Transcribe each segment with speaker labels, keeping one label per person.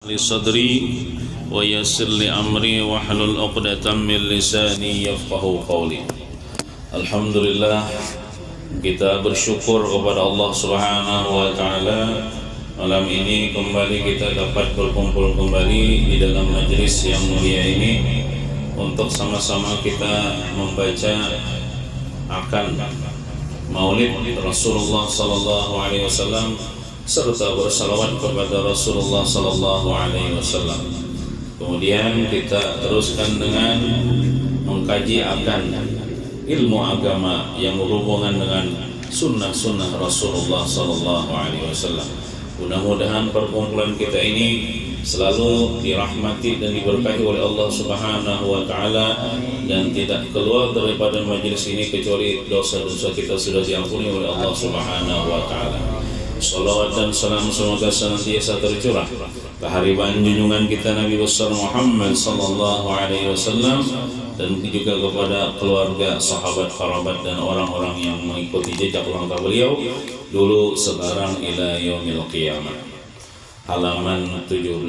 Speaker 1: لصدري ويسر لي أمري واحلل عقدة من لساني يفقهوا قولي. Alhamdulillah, kita bersyukur kepada Allah Subhanahu wa taala. Malam ini kembali kita dapat berkumpul kembali di dalam majelis yang mulia ini untuk sama-sama kita membaca akan Maulid Rasulullah sallallahu alaihi wasallam serta bersalawat kepada Rasulullah sallallahu alaihi wasallam. Kemudian kita teruskan dengan mengkaji akan ilmu agama yang berhubungan dengan sunnah-sunnah Rasulullah sallallahu alaihi wasallam. Mudah-mudahan perkumpulan kita ini selalu dirahmati dan diberkahi oleh Allah Subhanahu wa taala dan tidak keluar daripada majelis ini kecuali dosa-dosa kita sudah diampuni oleh Allah Subhanahu wa taala. Salawat dan salam semoga senantiasa tercurah ke hariban junjungan kita Nabi besar Muhammad sallallahu alaihi wasallam dan juga kepada keluarga, sahabat, kerabat dan orang-orang yang mengikuti jejak langkah beliau dulu sekarang ila yaumil qiyamah. Halaman 17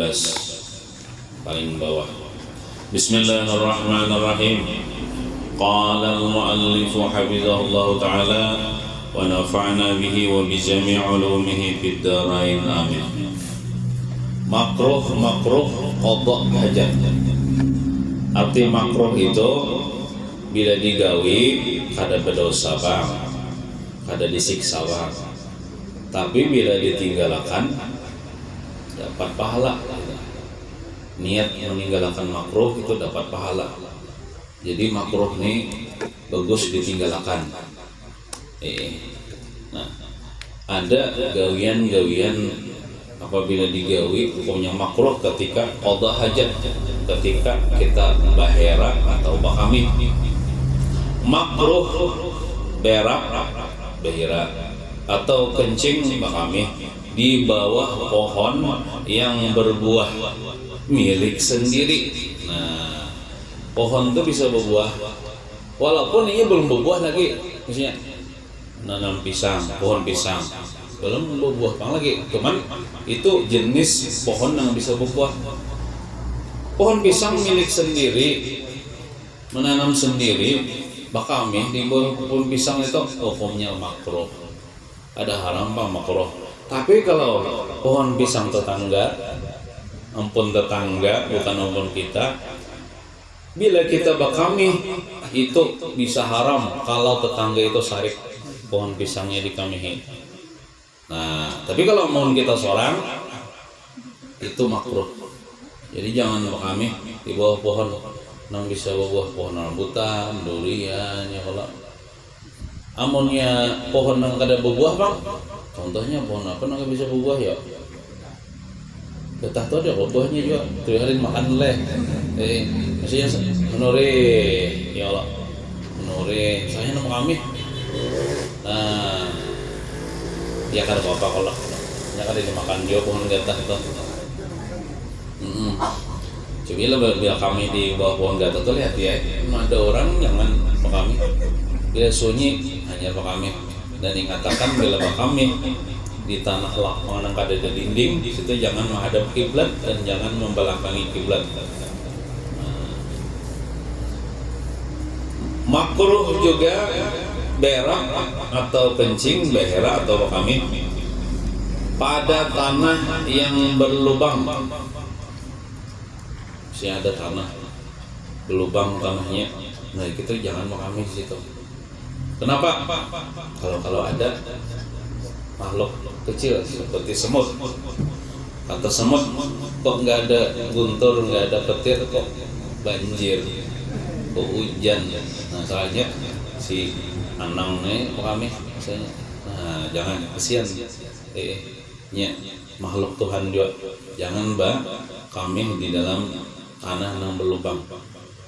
Speaker 1: paling bawah. Bismillahirrahmanirrahim. Qala al-muallif hafizahullah taala wa nafa'na bihi wa bi jami' ulumihi fid dharain amin. Makruh qada hajat. Arti makruh itu bila digawi kada berdosa bang, kada disiksa bang. Tapi bila ditinggalkan dapat pahala. Niat meninggalkan makruh itu dapat pahala. Jadi makruh ini bagus ditinggalkan. Nah, ada gawian-gawian apabila digawi hukumnya makruh ketika qada hajat, ketika kita bahera atau bakami. Makruh berak bahira atau kencing bakami di bawah pohon yang berbuah milik sendiri. Nah, pohon itu bisa berbuah walaupun ini belum berbuah lagi, misalnya nanam pisang, pohon pisang belum berbuah pang lagi, cuman itu jenis pohon yang bisa berbuah. Pohon pisang milik sendiri, menanam sendiri, bakami di bawah pohon pisang itu hukumnya makruh. Ada haram bang makruh. Tapi kalau pohon pisang tetangga, ampun tetangga bukan ampun kita, bila kita bakami itu bisa haram kalau tetangga itu sarik pohon pisangnya dikamihi. Nah, tapi kalau mohon kita seorang itu makruh. Jadi jangan bakami di bawah pohon yang bisa berbuah, pohon rambutan, durian, ya kalau amunnya pohon yang kada berbuah bang. Contohnya pohon apa yang bisa berbuah ya? Betah tuh ada buahnya juga. Tuharin makan leh. Maksudnya menore, ya Allah, menore. Saya nama kami. Nah, ya kan apa kalau ya kan dimakan dia pohon gatah tuh. Coba bila kami di bawah pohon gatah tuh lihat ya, ada orang jangan kami. Bila sunyi hanya kami dan dikatakan bila kami di tanah lapangan yang ada di dinding di situ jangan menghadap kiblat dan jangan membelakangi kiblat. Makruh juga berak atau kencing, behera atau kami pada tanah yang berlubang. Si ada tanah berlubang tanahnya, nah kita jangan kami di situ. Kenapa? Kalau ada makhluk kecil seperti semut, kata semut kok nggak ada guntur, nggak ada petir, kok banjir, kok hujan. Nah soalnya si anangnya kami misalnya, nah jangan kesian makhluk Tuhan juga jangan kami di dalam tanah yang berlubang.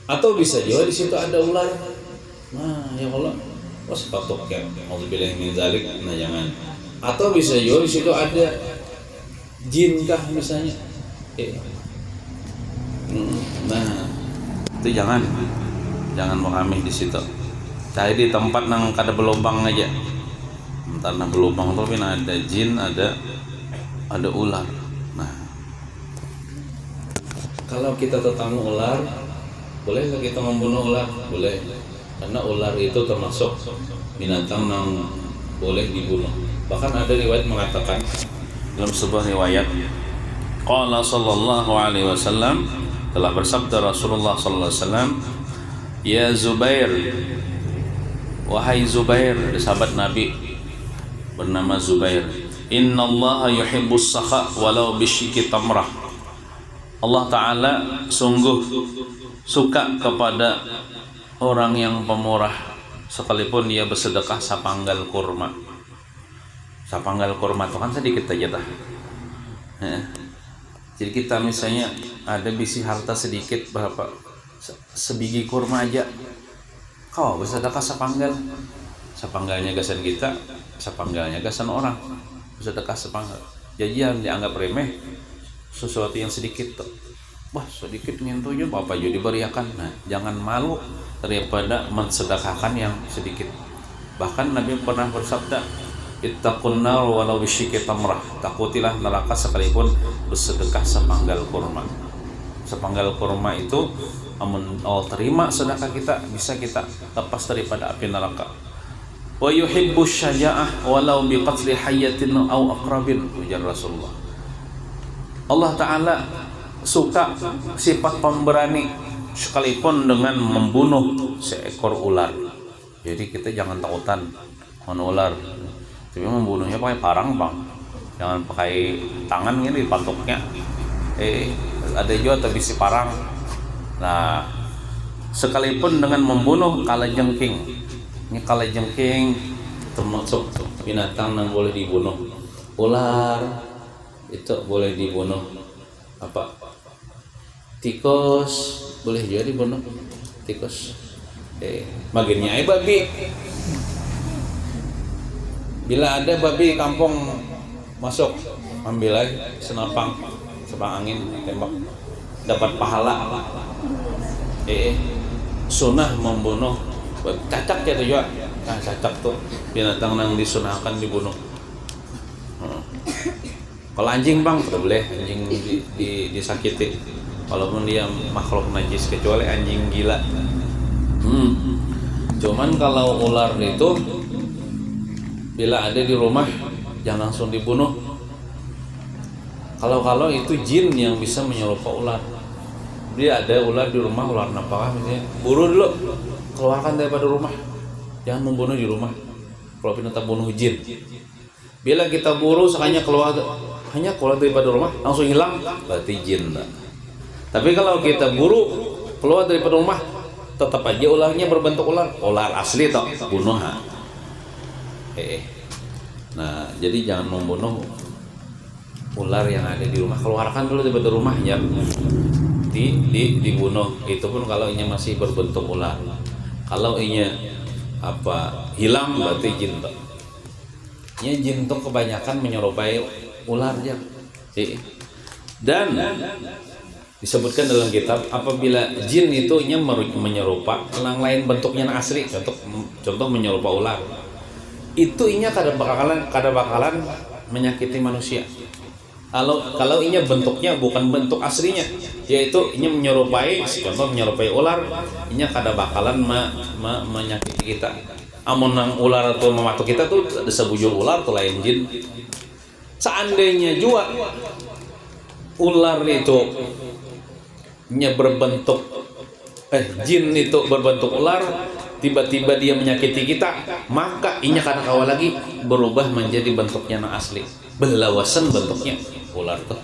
Speaker 1: Atau bisa juga di situ ada ular, nah ya Allah waspatok ya auzubillahi min dzalik, nah jangan. Atau bisa juga di situ ada jin kah misalnya, nah itu jangan mengamih di situ. Cari di tempat yang kada berlubang aja. Tanah berlubang tapi ada jin, ada ular. Nah, Kalau kita tetamu ular, boleh nggak kita membunuh ular? Boleh, karena ular itu termasuk binatang yang boleh dibunuh. Bahkan ada riwayat mengatakan dalam sebuah riwayat, qala sallallahu alaihi wasallam, telah bersabda Rasulullah sallallahu alaihi wasallam, ya Zubair, wahai Zubair, sahabat Nabi bernama Zubair, innallaha yuhibbus sakha walau bisyiki tamrah. Allah Ta'ala sungguh suka kepada orang yang pemurah sekalipun dia bersedekah sapanggal kurma. Sapanggal kurma itu kan sedikit aja dah. Jadi kita misalnya ada bisi harta sedikit, berapa sebiji kurma aja, kau bersedekah sapanggal. Sapanggalnya gasan kita, sapanggalnya gasan orang. Bersedekah sapanggal. Jajan dianggap remeh, sesuatu yang sedikit tuh. Wah, sedikit nyentuhnya Bapak jadi diberiakan. Nah, jangan malu daripada mensedekahkan yang sedikit. Bahkan Nabi pernah bersabda, ittaqun nar walau bisyiki tamrah. Takutilah neraka sekalipun bersedekah sepanggal kurma. Sepanggal kurma itu Allah terima sedekah kita, bisa kita lepas daripada api neraka. Wa yuhibbu syaja'ah walau biqatli hayyatin aw aqrabin, ujar Rasulullah. Allah Ta'ala suka sifat pemberani sekalipun dengan membunuh seekor ular. Jadi kita jangan takutan dengan ular, tapi membunuhnya pakai parang bang, jangan pakai tangan ini dipatuknya. Ada juga bisi parang. Nah, sekalipun dengan membunuh kalajengking. Ini kalajengking termasuk binatang yang boleh dibunuh. Ular itu boleh dibunuh. Apa? Tikus boleh juga dibunuh. Tikus. Bagiannya babi. Bila ada babi kampung masuk, ambil aja senapang angin, tembak, dapat pahala. Sunnah membunuh cacak ya tuh juga. Nah, cacak tuh binatang yang disunahkan dibunuh. Kalau anjing bang, tidak boleh anjing disakiti, walaupun dia makhluk najis, kecuali anjing gila. Cuman kalau ular itu bila ada di rumah jangan langsung dibunuh. Kalau itu jin yang bisa menyerupai ular. Dia ada ular di rumah, ular napakah misalnya, buru dulu, keluarkan daripada rumah. Jangan membunuh di rumah. Kalau kita bunuh jin. Bila kita buru hanya keluar daripada rumah langsung hilang, berarti jin. Tapi kalau kita buru keluar daripada rumah, tetap aja ularnya berbentuk ular asli toh, bunuh. Nah, jadi jangan membunuh ular yang ada di rumah, keluarkan dulu daripada rumahnya, dibunuh. Itu pun kalau ini masih berbentuk ular. Kalau ini hilang, berarti jin toh. Ini jin tuh kebanyakan menyerupai ular aja. Dan disebutkan dalam kitab, apabila jin itu menyerupai yang lain bentuknya yang asli, contoh menyerupai ular, itu inya kada bakalan menyakiti manusia. Kalau inya bentuknya bukan bentuk aslinya, yaitu inya menyerupai, contoh menyerupai ular, inya kada bakalan menyakiti kita. Amun nang ular atau mematuk kita tuh ada sebujur ular tuh lain jin. Seandainya juga ular itu nya berbentuk jin itu berbentuk ular, tiba-tiba dia menyakiti kita, maka inya kada kawa lagi berubah menjadi bentuknya yang asli, belawasan bentuknya ular tuh.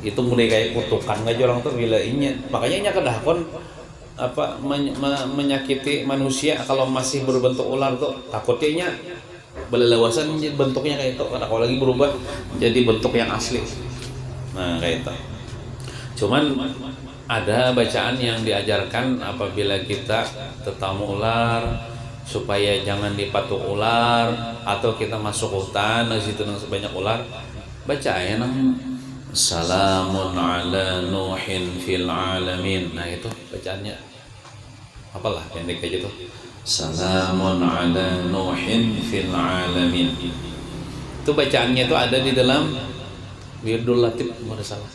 Speaker 1: Itu mulai kayak kutukan aja orang tuh bila inya, makanya inya kada hakon menyakiti manusia kalau masih berbentuk ular tuh, takutnya inya belawasan bentuknya kayak itu, kada kawa lagi berubah jadi bentuk yang asli. Nah kayak itu. Cuman ada bacaan yang diajarkan apabila kita tetamu ular, supaya jangan dipatuk ular, atau kita masuk hutan di situ nang sebanyak ular, baca ayat nang Salamun ala Nuhin fil alamin. Nah itu bacaannya apalah pendek aja tuh, Salamun ala Nuhin fil alamin. Itu bacaannya itu ada di dalam Wirdul Latif, tidak salah.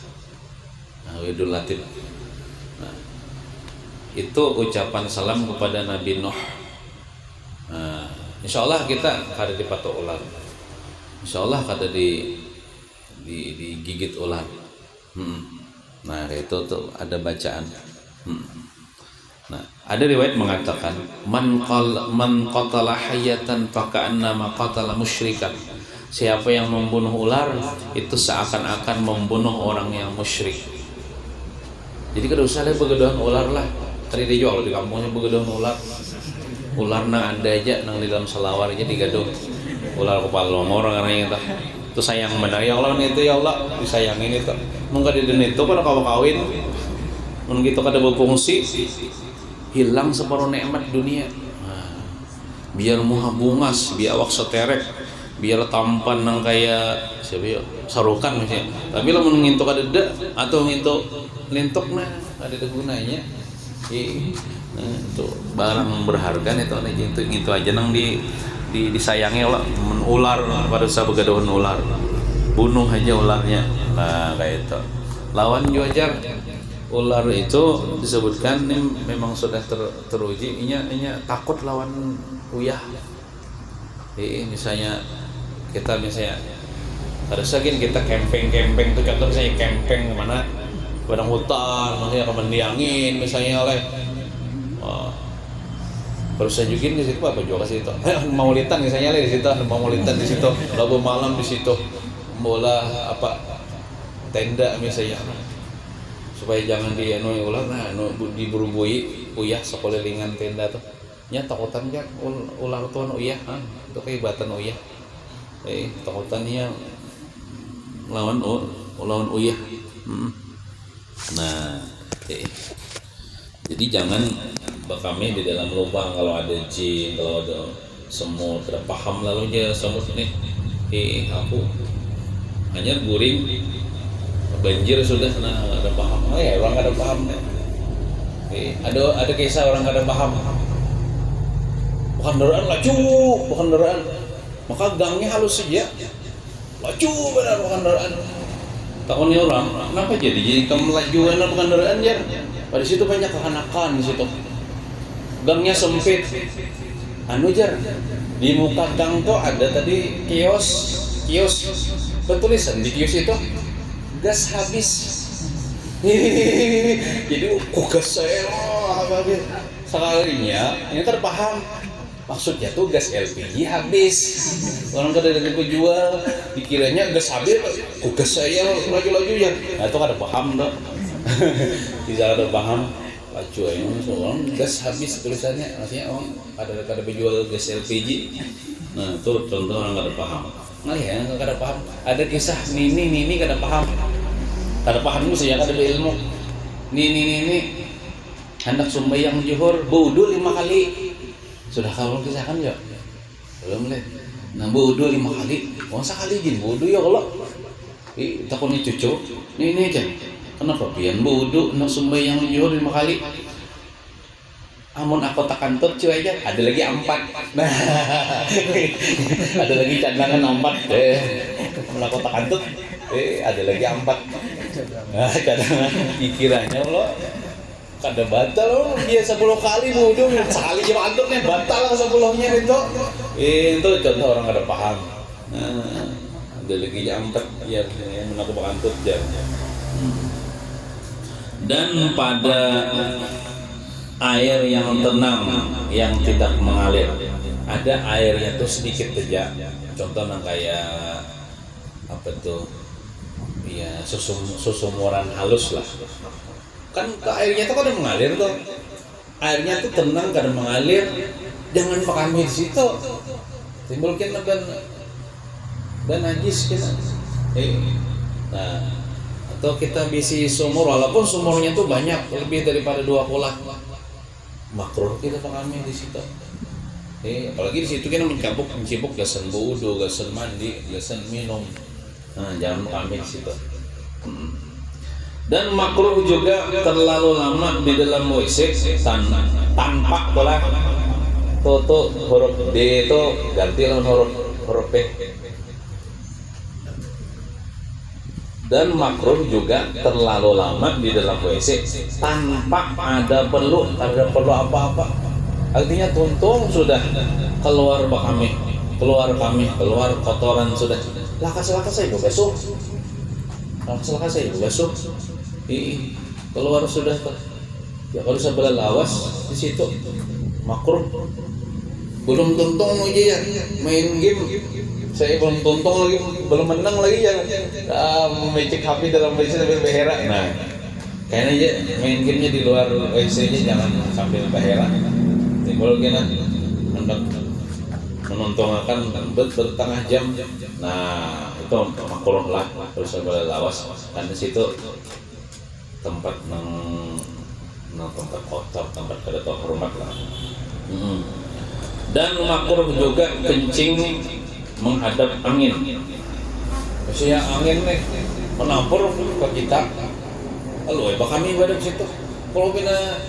Speaker 1: Widul Latif. Nah, itu ucapan salam kepada Nabi Nuh. Nah, insya Allah kita kada dipatok ular, insya Allah kada digigit ular. Nah itu tuh ada bacaan. Nah ada riwayat mengatakan man qatala hayatan faka'annama qatala musyrikan. Siapa yang membunuh ular itu seakan-akan membunuh orang yang musyrik. Jadi kada usah lah begedohan ular lah. Tadi dijual di kampungnya begedohan ular. Ular nang ada aja nang di dalam selawar aja digaduh. Ular kepala orang itu. Itu sayang benar ya Allah itu ya Allah disayangin itu. Mun kada itu pada kawin. Mun gitu kada berfungsi hilang separuh nikmat dunia. Nah, biar muha bungas, biar awak seterek, biar tampan nang kayak siapa ya sarukan misalnya. Tapi lamun ngintuk kada atau ngintuk lintuk nah ada gunanya. Nah, itu barang berharga itu aja nang disayangi Allah. Ular pada saat begaduhan ular, bunuh aja ularnya. Nah kayak itu lawan juajar. Ular itu disebutkan ini memang sudah teruji inya takut lawan uyah. Misalnya kita pada saat kita camping tuh contoh misalnya camping kemana padang hutan misalnya kemendiangin misalnya oleh terus sajukin di situ apa juga ke situ maulitan misalnya di situ maulitan di situ labu malam di situ bola apa tenda misalnya supaya jangan ular diburu-bui uyah sekelilingan tenda tuh nya takutan kan ular tuh uyah itu kehebatan uyah takutannya lawan uyah. Nah jadi jangan kami di dalam lubang kalau ada jin, kalau ada semut, tidak paham lalu aja semut ini aku hanya guring banjir sudah. Nah ada paham orang ada paham ada kisah orang ada paham bukan kendaraan maka gangnya halus saja laju benar bukan kendaraan takutnya orang kenapa jadi kamu lajuan bukan kendaraan ya pada situ banyak kehanakan di situ. Gangnya sempit, jar di muka gang tuh ada tadi kios bertulisan di kios itu gas habis. Jadi gas saya habis sekalinya ini kan paham maksudnya tuh gas LPG habis. Orang kada ada penjual dikiranya gas habis, gas saya laju ya. Nah itu kada paham dong. Tidak ada paham. Laju orang gas habis tulisannya maksudnya orang ada penjual gas LPG. Nah itu contoh orang kada paham. Nah ya kada paham ada kisah nini kada paham itu saya kada berilmu nini hendak sembahyang zuhur wudu 5 kali sudah kamu kisahkan ya belum leh nah wudu 5 kali sekali jin wudu ya Allah takutnya cucu ini aja. Kenapa pian wudu nak sembahyang zuhur 5 kali? Amun aku tak kantut cuy aja, ada lagi 4. Nah, ada lagi cadangan 4. Amun aku tak kantut, ada lagi 4. Nah, cadangan pikirannya lo kada batal lo dia 10 kali wudu, sekali jam kantutnya batal 10-nya itu. Itu contoh orang kada paham. Nah, ada lagi 4 ya yang aku kantut ya. Dan pada air yang tenang yang tidak mengalir ada airnya tuh sedikit saja contoh kayak apa tuh ya susumuran halus lah kan airnya tuh kan mengalir tuh airnya tuh tenang kan mengalir jangan pakai di situ timbulkan dan najis kita nah atau kita bisi sumur walaupun sumurnya tuh banyak lebih daripada 2 kolah makruh kita pakai di situ. Apalagi di situ kita mencibuk gasan wudu, gasan mandi, gasan minum. Nah, jangan pakai di situ. Dan makruh juga terlalu lama di dalam WC tanpa bola. Tuh huruf D itu ganti lawan huruf P. Dan makruh juga terlalu lama di dalam WC tanpa ada perlu apa-apa. Artinya tuntung sudah keluar keluar kotoran sudah. Lakas saya basuh. Keluar sudah. Ya kalau sebelah lawas di situ makruh. Belum tuntung aja ya main game. Saya belum tuntung lagi, belum menang lagi ya. Mecek HP dalam WC sambil beherak. Nah, kayaknya aja main gamenya di luar WC-nya jangan sambil beherak. Timbul gini hendak menontonkan bertengah jam. Nah, itu makruh lah terus sebelah lawas. Kan di situ tempat tempat kotor, tempat kada terhormat lah. Dan makruh juga kencing menghadap angin. Maksudnya angin nih menampur ke kita. Lalu kami pada situ. Kalau bina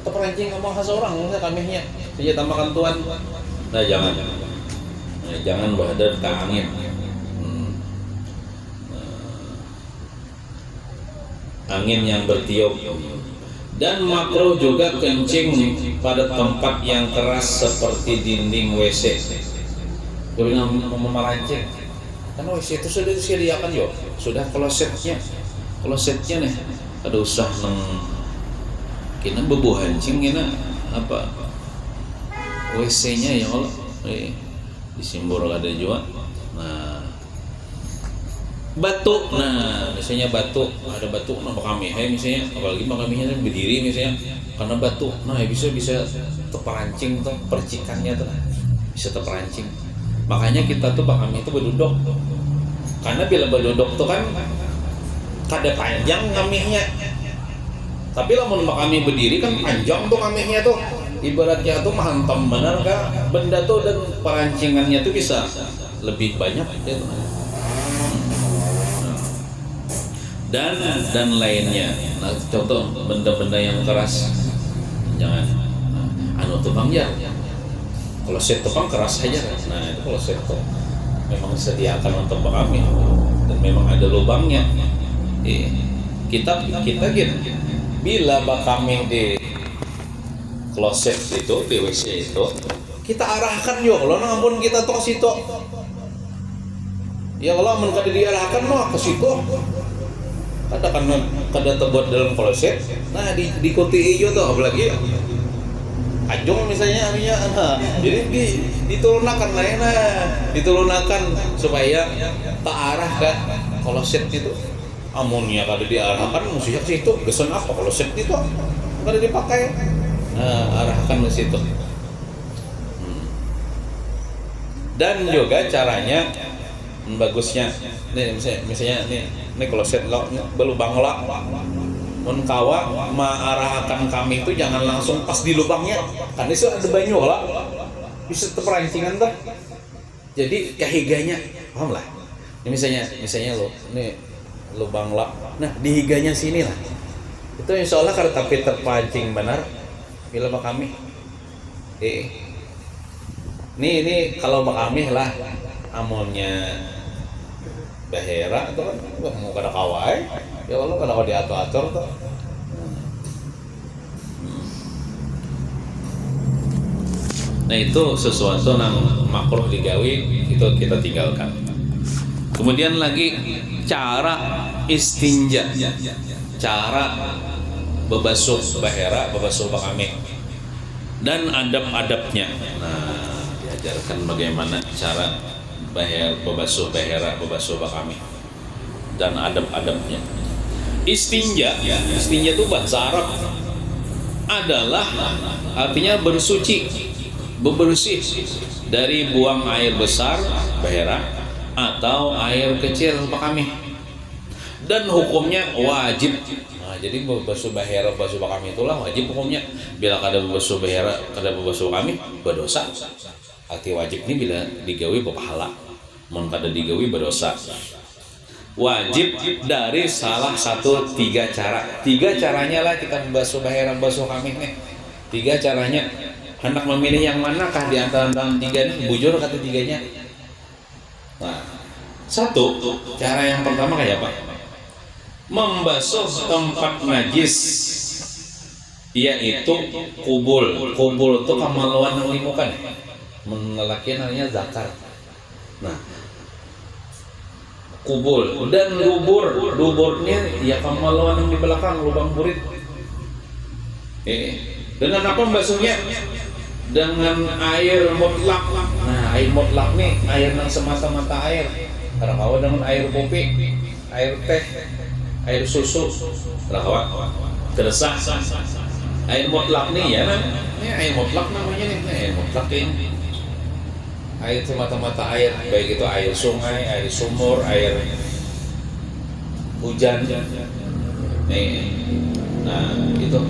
Speaker 1: terperancing sama seorang, kaminya saja tambahkan tuan. Nah jangan, jangan menghadap ke angin. Angin yang bertiup. Dan makruh juga kencing pada tempat yang keras seperti dinding WC. Jadi memerancing. Karena WC itu sudah disediakan yo, sudah klosetnya nih. Ada usah kena bebuhancing kena apa WC-nya ya Allah. Disimbol ada juga. Nah, batu, misalnya batu, ada batu, kami, misalnya, apalagi kaminya berdiri misalnya, karena batu, bisa terperancing tuh, percikannya tuh, bisa terperancing. Makanya kita tuh kami itu berduduk, karena bila berduduk tuh kan, kada panjang kaminya, tapi lamun kami berdiri kan panjang tuh kaminya tuh, ibaratnya tuh menghantam benar kah benda tuh dan perancingannya tuh bisa lebih banyak gitu. Dan lainnya. Nah, contoh benda-benda yang keras jangan. Tukang ya. Kalau set tukang keras aja. Nah, itu kalau set tuh memang disediakan untuk kami dan memang ada lubangnya. Kita gitu. Bila kami di kloset itu, di WC itu, kita arahkan yo. Kalau ampun kita tuh ke situ. Ya kalau amun kada diarahkan mah ke situ. Kada terbuat dalam kloset. Nah, dikuti ijo tuh apalagi ajung misalnya jadi diturunakan lah ya, diturunakan supaya tak arah ke kloset itu. Amunnya kada diarahkan mesti ke situ. Gesan apa kloset itu? Kada dipakai. Nah, arahkan ke situ. Dan juga caranya bagusnya nih misalnya nih kloset lo berlubang lah mun kawa mengarahkan kami itu jangan langsung pas di lubangnya kan itu ada banyu lah bisa terperancingan tuh jadi kahiganya paham lah ini misalnya lo nih lubang lah nah di higanya sini lah itu insya Allah kalau tapi terpancing benar bila kami ini kalau kami lah amonnya bahera itu kan mau kada kawai ya Allah kada kau diatur-atur tuh. Nah itu sesuatu yang makruh digawi itu kita tinggalkan. Kemudian lagi cara istinja, cara bebasuh bahera, bebasuh bakami dan adab-adabnya. Nah diajarkan bagaimana cara bebasuh bahera, bebasuh bakami dan adab-adabnya. Istinja itu bahasa Arab adalah artinya bersuci, bebersih dari buang air besar bahera atau air kecil bakami dan hukumnya wajib. Nah, jadi bebasuh bahera, bebasuh bakami itulah wajib hukumnya. Bila kada bebasuh bahera, kada bebasuh bakami berdosa. Arti wajib ini bila digawi berpahala, mun kada digawi berdosa. Wajib dari salah satu 3 cara. 3 caranya lah kita membasuh bahera, membasuh kami nih. 3 caranya. Hendak memilih yang manakah di antara 3 nih? Bujur kata 3-nya. Nah, 1 cara yang pertama kayak apa? membasuh tempat najis yaitu kubul. Kubul itu kamaluan yang limukan ya, lelaki namanya zakar. Nah, kubul dan duburnya ya kamaluan yang di belakang lubang burit. Dengan apa membasuhnya? Dengan air mutlak. Nah, air mutlak nih air yang semata-mata air. Karena dengan air kopi, air teh, air susu, keresah. Air mutlak nih ya, ini air mutlak namanya nih, air mutlak ini. Air semata-mata air, baik itu air sungai, air sumur, air hujan. Nah itu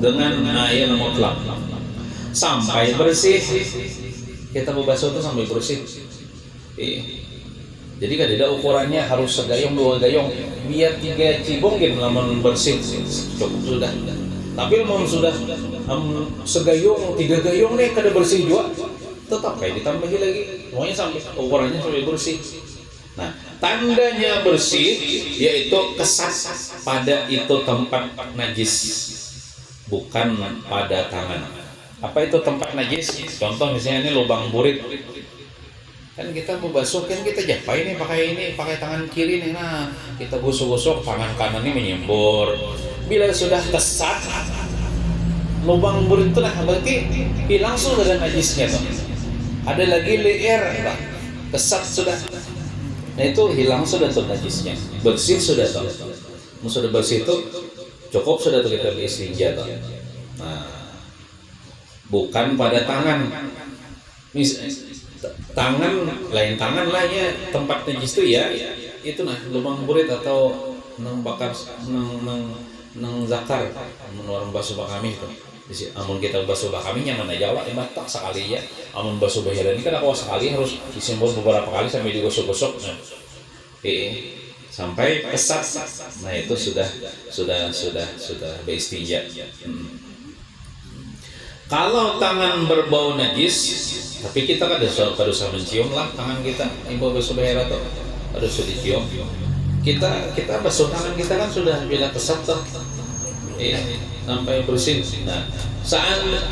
Speaker 1: dengan air mutlak sampai bersih. Kita membasuh itu sampai bersih. Jadi kan tidak ukurannya harus segayung 2 gayung, biar 3 cibong gitu lamun bersih cukup sudah. Tapi mau sudah segayung 3 gayung nih kada bersih juga, tetap kayak ditambahi lagi, semuanya sampai ukurannya sampai bersih. Nah, tandanya bersih yaitu kesat pada itu tempat najis, bukan pada tangan. Apa itu tempat najis? Contoh misalnya ini lubang burit. Kan kita mau basuh kan kita japai nih pakai tangan kiri nih. Nah, kita gosok-gosok tangan kanan ini menyembur. Bila sudah kesat lubang burit itu, nah berarti hilang sudah dengan najisnya tuh. Ada lagi leher, nah, kesat sudah. Nah itu hilang sudah tuh najisnya, bersih sudah tuh. Sudah bersih itu cukup sudah tuh kita beristinja tuh. Nah, bukan pada tangan. Tangan lain tangan lah ya, tempat najis itu ya itu nah lubang burit atau nang bakar nang zakar menurun basuh bakami itu. Amun kita basuh bakami nyaman aja lah, tak sekali ya. Amun basuh bahiran ini kan aku sekali harus disimbol beberapa kali sampai digosok-gosok. Nah, sampai kesat. Nah itu sudah beristinja. Kalau tangan berbau najis, tapi kita kan harus mencium lah tangan kita. Ibu basuh bahiran tuh harus dicium. Kita basuh tangan kita kan sudah bila kesat tuh. Sampai bersih. Nah,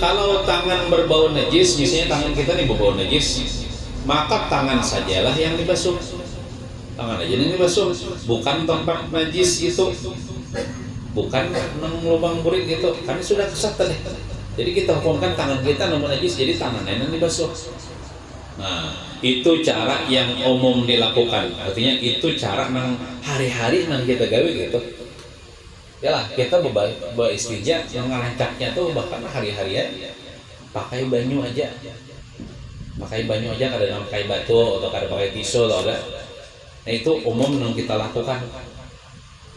Speaker 1: kalau tangan berbau najis, misalnya tangan kita nih berbau najis, maka tangan sajalah yang dibasuh. Tangan aja yang dibasuh, bukan tempat najis itu, bukan lubang burit gitu, karena sudah kesat tadi. Jadi kita hukumkan tangan kita nomor najis, jadi tangannya yang dibasuh. Nah, itu cara yang umum dilakukan. Artinya itu cara nang hari-hari nang kita gawe gitu. Yalah, kita beristinja yang ngalancaknya tuh bahkan hari-harian pakai banyu aja. Pakai banyu aja, kadang pakai batu atau kadang pakai tisu atau ada. Nah itu umum yang kita lakukan.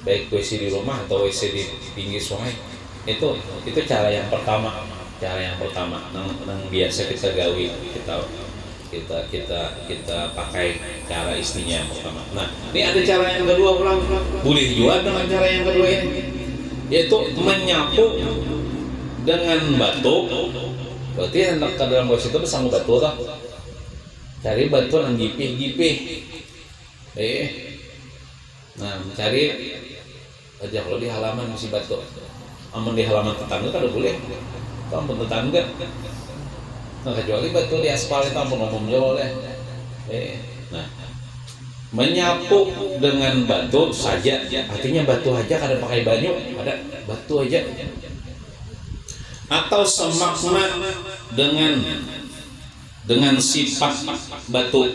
Speaker 1: Baik WC di rumah atau WC di pinggir sungai. Itu cara yang pertama. Yang biasa kita gawe, kita pakai cara istinya pertama. Nah, ini ada cara yang kedua ulang. Boleh juga dengan cara yang kedua ini, yaitu menyapu dengan batu. Berarti hendak ke dalam bos itu bersama batu lah. Cari batu yang gipih. Nah, mencari aja kalau di halaman masih batu. Amun di halaman tetangga kan udah boleh. Ampun tetangga. Nah, kecuali batu di aspal itu ampun umumnya boleh. Nah, menyapu dengan batu saja, artinya batu aja, kada pakai banyu, ada batu aja. Atau semakna dengan sifat batu,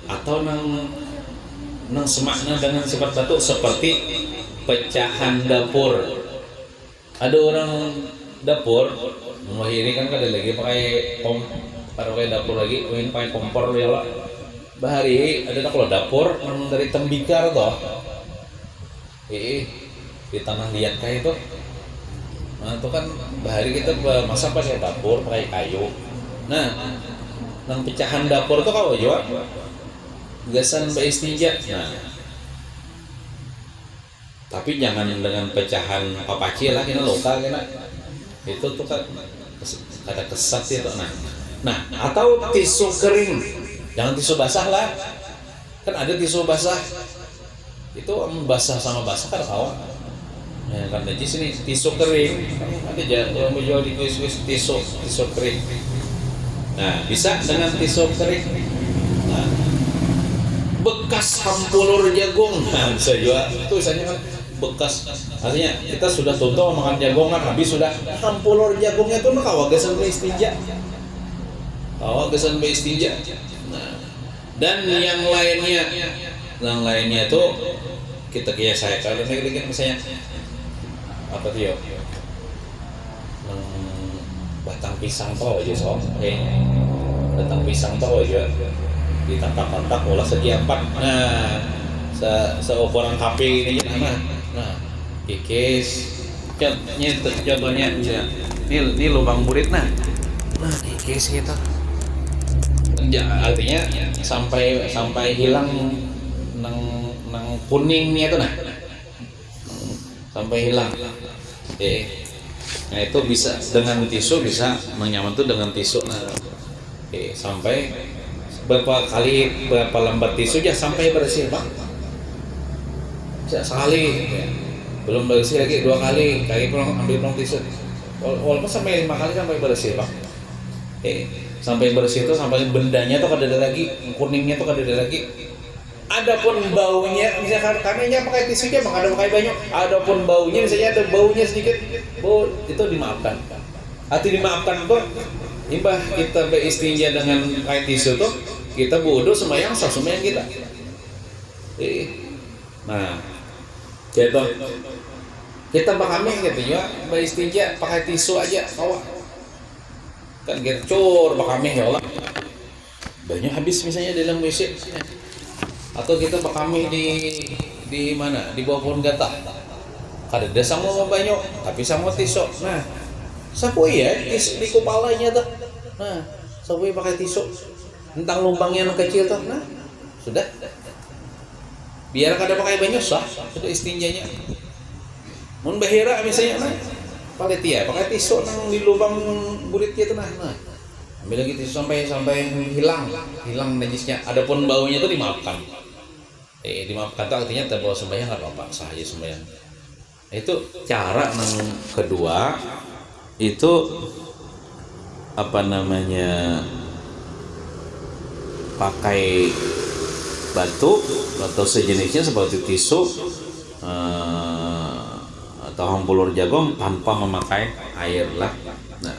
Speaker 1: atau nang semakna dengan sifat batu seperti pecahan dapur. Ada orang dapur, ini kan kada lagi pakai dapur lagi, main pakai kompor ya. Bahari ada kalau dapur dari tembikar toh. Di tanah liat kayak itu. Nah, itu kan bahari kita masak pakai dapur, pakai kayu. Nah, nang pecahan dapur itu kalau jawab gasan beristinja. Nah, tapi jangan dengan pecahan papaci lah, kena luka kena. Itu tuh kan ada kesat itu. Nah, atau tisu kering. Jangan tisu basah lah. Kan ada tisu basah. itu basah sama basah kan kawan. Nah, kan najis ini tisu kering, ada yang menjual di tisu kering. Nah, bisa dengan tisu kering. Nah, bekas hampulur jagung, nah bisa juga. Itu misalnya kan bekas, artinya kita sudah tonton makan jagung kan habis sudah hampulur jagungnya itu kawa gesan istinja. Nah, dan yang lainnya tuh kita kayak saya kalau misalnya apa tuh ya, batang pisang tau aja batang pisang tau aja ditantak-tantak olah segi empat, nah seukuran HP ini aja, nah kikis contohnya ini lubang burit, nah kikis gitu ya, artinya sampai hilang nang kuningnya itu, nah sampai hilang. Nah itu bisa dengan tisu, bisa menyaman tuh dengan tisu. Nah, sampai berapa lembar tisu aja sampai bersih bang. Sekali, belum bersih lagi 2 kali, ambil tisu. Walaupun sampai 5 kali sampai bersih bang. Sampai bersih itu sampai bendanya tuh kada ada lagi, kuningnya tuh kada ada lagi. Adapun baunya, misalkan kami pakai tisu aja, maka ada pakai banyak. Adapun baunya, misalnya ada baunya sedikit, bau itu dimaafkan. Arti dimaafkan tuh, imbah kita beristinja dengan pakai tisu tuh, kita bodoh sembahyang sah sembahyang kita. Nah, gitu. Kita kami gitu ya, beristinja pakai tisu aja, kawan. Kan gercor kami ya Allah. Banyak habis misalnya dalam WC. Atau kita kami di mana, di bawah pohon gatah, kada ada sama banyak tapi sama tisu. Nah sapu ya tisu di kepalanya tuh, nah sapu pakai tisu tentang lubangnya yang kecil tuh, nah sudah biar kada pakai banyak sah sudah istinjanya. Mun bahira misalnya, nah pakai tisu nang di lubang buritnya tuh, nah ambil lagi tisu sampai hilang najisnya. Adapun baunya itu dimaafkan. Dimaafkan itu artinya terbawa sembahyang nggak apa-apa, sah aja sembahyang. Itu cara yang kedua itu apa namanya, pakai batu atau sejenisnya seperti tisu atau hampulur jagung tanpa memakai air lah. Nah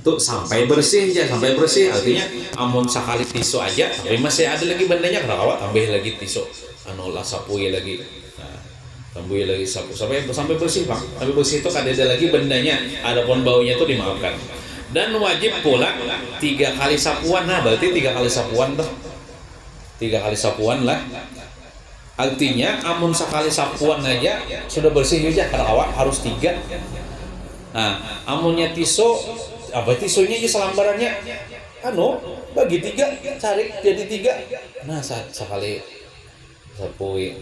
Speaker 1: itu sampai bersih artinya amun sekali tisu aja tapi masih ada lagi bandanya, kenapa tambah lagi tisu lah sapui lagi, nah tambui lagi sapu sampai bersih bang. Sampai bersih itu kada ada lagi bandanya, adapun baunya itu dimaafkan. Dan wajib pula 3 kali sapuan. Nah berarti 3 kali sapuan tuh, 3 kali sapuan lah. Artinya amun sekali sapuan aja sudah bersih aja, karena awak harus 3. Nah amunnya tisu, apa tisunya aja selambarannya bagi 3, cari jadi 3. Nah sekali sapui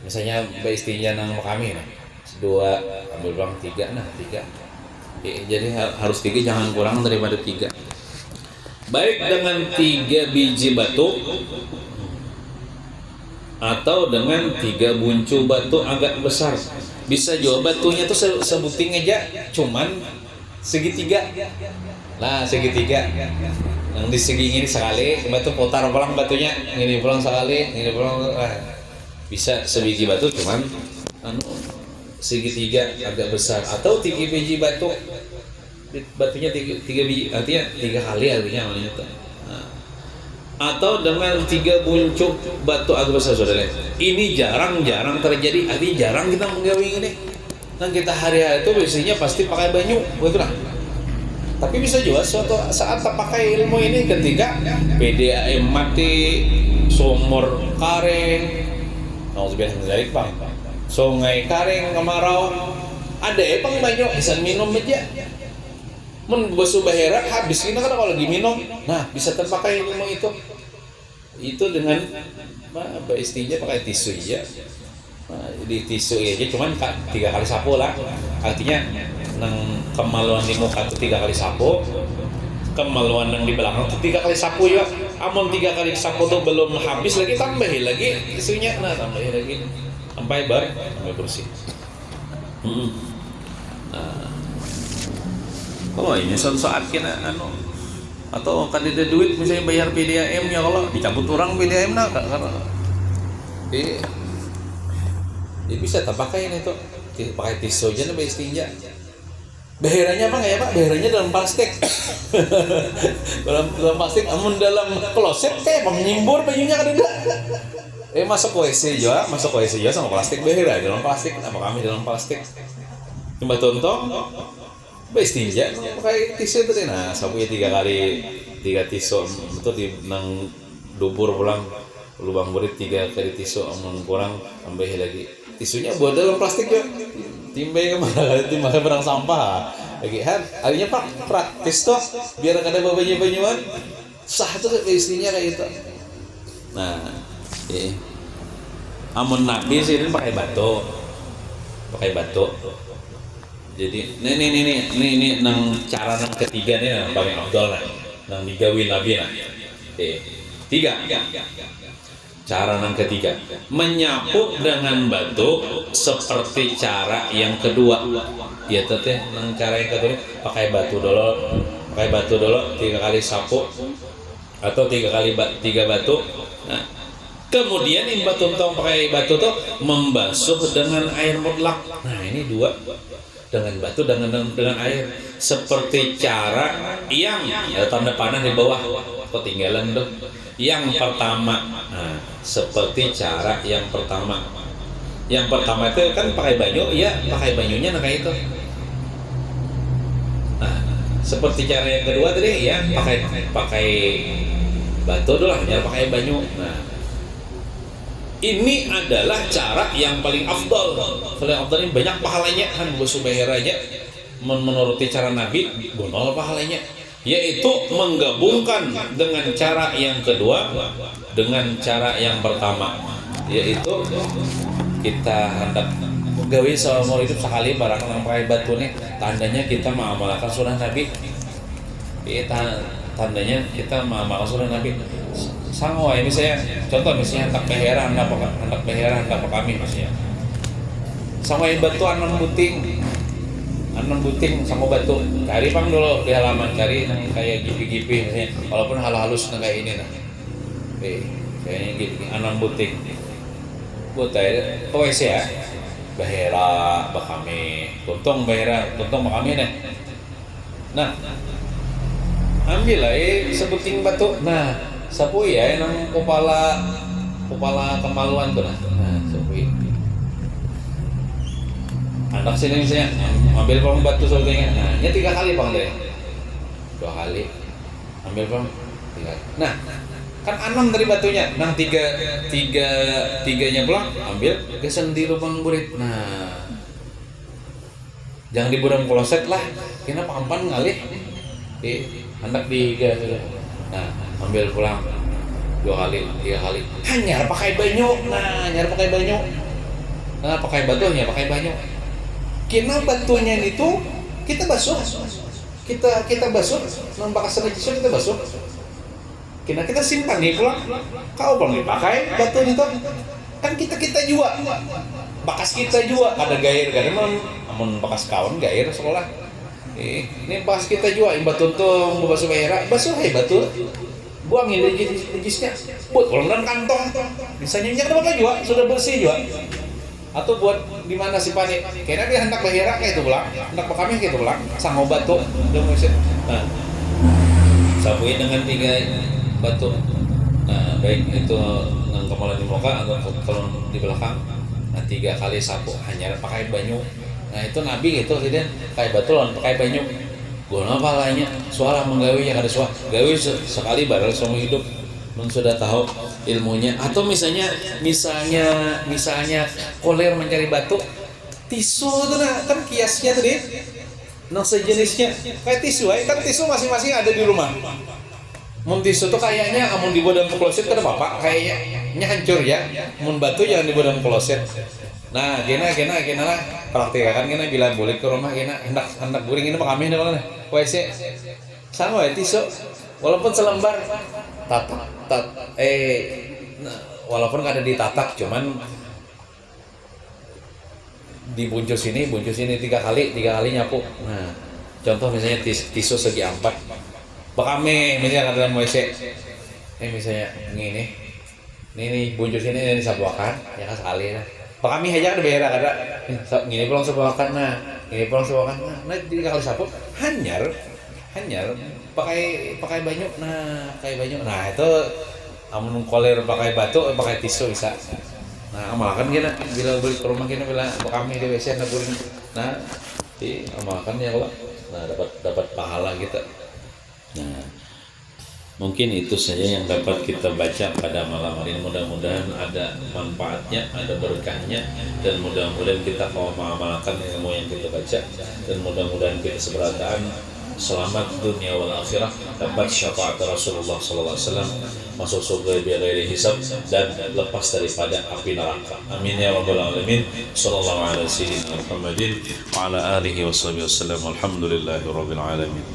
Speaker 1: misalnya beristinja nang kami, nah 2 ambil bang 3, nah 3. Jadi harus 3, jangan kurang daripada 3. Baik dengan 3 biji batu atau dengan 3 buncu batu agak besar. Bisa juga batunya tuh sebuting aja, cuman segitiga. Nah segitiga yang di segi ini sekali, batu putar pulang batunya, ini pulang sekali, ini pulang. Bisa sebiji batu cuman segitiga agak besar, atau 3 biji batu, batunya 3 biji, artinya 3 kali artinya namanya. Nah, atau dengan 3 buncuk batu agak besar, saudara. Ini jarang terjadi, artinya jarang kita menggawe ini. Nah kita hari-hari itu biasanya pasti pakai banyu, betul lah. Tapi bisa juga suatu saat pakai ilmu ini ketika PDAM mati, sumur karing, nauzubillah bang, sungai karing kemarau, ada bang banyak bisa minum aja. Men basuh bahera habis kita kan kalau lagi minum, nah bisa terpakai ilmu itu dengan apa istilahnya pakai tisu aja. Nah, di tisu aja cuman 3 kali sapu lah, artinya nang kemaluan di muka itu 3 kali sapu, kemaluan yang di belakang itu 3 kali sapu ya. Amun 3 kali sapu tuh belum habis lagi, tambahin lagi isunya, nah tambahin lagi. sampai bersih. Nah, oh ini suatu saat kena atau kan ada duit misalnya bayar PDAM ya kalau dicabut orang PDAM nah karena bisa tak pakai ini tuh pakai tisu aja nih istinja. Beheranya apa nggak ya Pak? Beheranya dalam plastik. dalam plastik, amun dalam kloset kayak menyimbur bajunya kan ada. Masuk WC juga sama plastik behera dalam plastik. Apa kami dalam plastik? Coba tonton. Istinja pakai tisu tadi. Nah, sapunya 3 tisu betul di nang dubur pulang lubang burit 3 kali tisu amun kurang tambah lagi. Tisunya buat dalam plastik ya. Timbang kemana barang sampah lagi akhirnya praktis tuh biar ada banyuan sah tuh istrinya kayak gitu. Nah amun Nabi sih pakai batu jadi ini nang cara nang ketiga nih paling afdal nang digawin Nabi tiga cara yang ketiga, menyapu dengan batu seperti cara yang kedua. Ya teteh, cara yang kedua pakai batu dulu 3 kali sapu atau 3 batu. Nah, kemudian yang batu tong pakai batu tuh membasuh dengan air mutlak. Nah ini 2 dengan batu dengan air seperti cara yang tanda panah di bawah ketinggalan tuh. Yang pertama, nah, seperti cara yang pertama itu kan pakai banyu, ya pakai banyunya nah kayak itu. Nah, seperti cara yang kedua tadi ya pakai batu dulu lah, jangan pakai banyu. Nah, ini adalah cara yang paling afdal. Ini banyak pahalanya kan basuh behera aja. Menuruti cara Nabi, bonol pahalanya. Yaitu menggabungkan dengan cara yang kedua dengan cara yang pertama, yaitu kita hendak gawe seumur hidup sekali barang yang pakai batu nih, tandanya kita mengamalkan sunnah Nabi. Tandanya kita mengamalkan sunnah Nabi. Sangwa ini saya contoh misalnya hendak behera hendak kami maksudnya. Sangwa batu anam buting sama batu, cari pang dulu di halaman, cari yang kayak gipi-gipi misalnya, walaupun halus kayak ini nah, kayaknya gipi, anam buting, buat aja, WC ya, behera, bakami, tuntong bakami nih, nah, ambil lah sebuting batu, nah, sapu ya, yang kepala kemaluan tuh nah sapu. Anak sini misalnya ambil pang batu sebetulnya, nah ini 3 kali pang deh, 2 kali, ambil pang 3. Nah kan 6 dari batunya, nang tiganya pulang, ambil gesen di lubang burit. Nah jangan di budam kloset lah, kena pampan ngalih, hendak digas. Nah ambil pulang 2 kali, 3 kali, hanya pakai banyu. Nah pakai batunya, pakai banyu. Kena batunya itu kita basuh, kita basuh, bekas najis kita basuh. Kena kita simpan nih pulang, kau belum dipakai batu itu, kan kita juga, bekas kita juga ada gair kan, namun bekas kawan gair sekolah. Ini bekas kita juga, yang batu tuh basuh behera, basuh batu, buangin najisnya, buat pulang dan kantong, misalnya minyak apa juga sudah bersih juga. Atau buat di mana si panik, kayaknya dia hendak behera kayak itu pulang, hendak kami kayak itu pulang, sang obat tuh, nah, sapuin dengan 3 batu, nah baik itu yang kepala di muka atau kalau di belakang, nah 3 kali sapu hanya pakai banyu. Nah itu Nabi gitu, jadi kayak batu lawan pakai banyu, guna apa lainnya, suara menggawe yang ada suara, gawe sekali baru seumur hidup. Sudah tahu ilmunya. Atau misalnya koler mencari batu, tisu itu kan kiasnya tadi, nah sejenisnya kayak tisu, kan tisu masing-masing ada di rumah. Mun tisu tuh kayaknya amun dibuat dalam kloset kan apa? Kayaknya hancur ya. Mun batu jangan dibuat dalam kloset. Nah, kena lah praktikan kena bila boleh ke rumah kena hendak guring ini mah kami nih WC. Sama ya tisu. Walaupun selembar walaupun kada ditatak, cuman
Speaker 2: buncul sini 3 kali nyapu. Nah, contoh misalnya tisu segi 4, bakame misalnya dalam WC, misalnya ini buncul sini ini disabuakan, ya kan sekali lah. Bakame aja kan beda kada, gini pulang sabuakan, nah ini pulang sabuakan, nah 3 kali sapu, hanyar, pakai banyu, nah itu amun koler pakai batu, pakai tisu bisa. Nah, amalkan kita bila beli ke rumah kita bila kami di WC na guring. Nah, amalkan ya kalau nah dapat pahala kita.
Speaker 1: Nah, mungkin itu saja yang dapat kita baca pada malam hari ini. Mudah-mudahan ada manfaatnya, ada berkahnya, dan mudah-mudahan kita mau mengamalkan ilmu yang kita baca, dan mudah-mudahan kita seberataan selamat dunia wal akhirah, dapat syafaat Rasulullah sallallahu alaihi wasallam, masuk surga bighairi hisab, dan lepas daripada api neraka. Amin ya rabbal alamin. Sallallahu alaihi wasallam Muhammadin wa ala alihi wasallam. Alhamdulillahi rabbil alamin.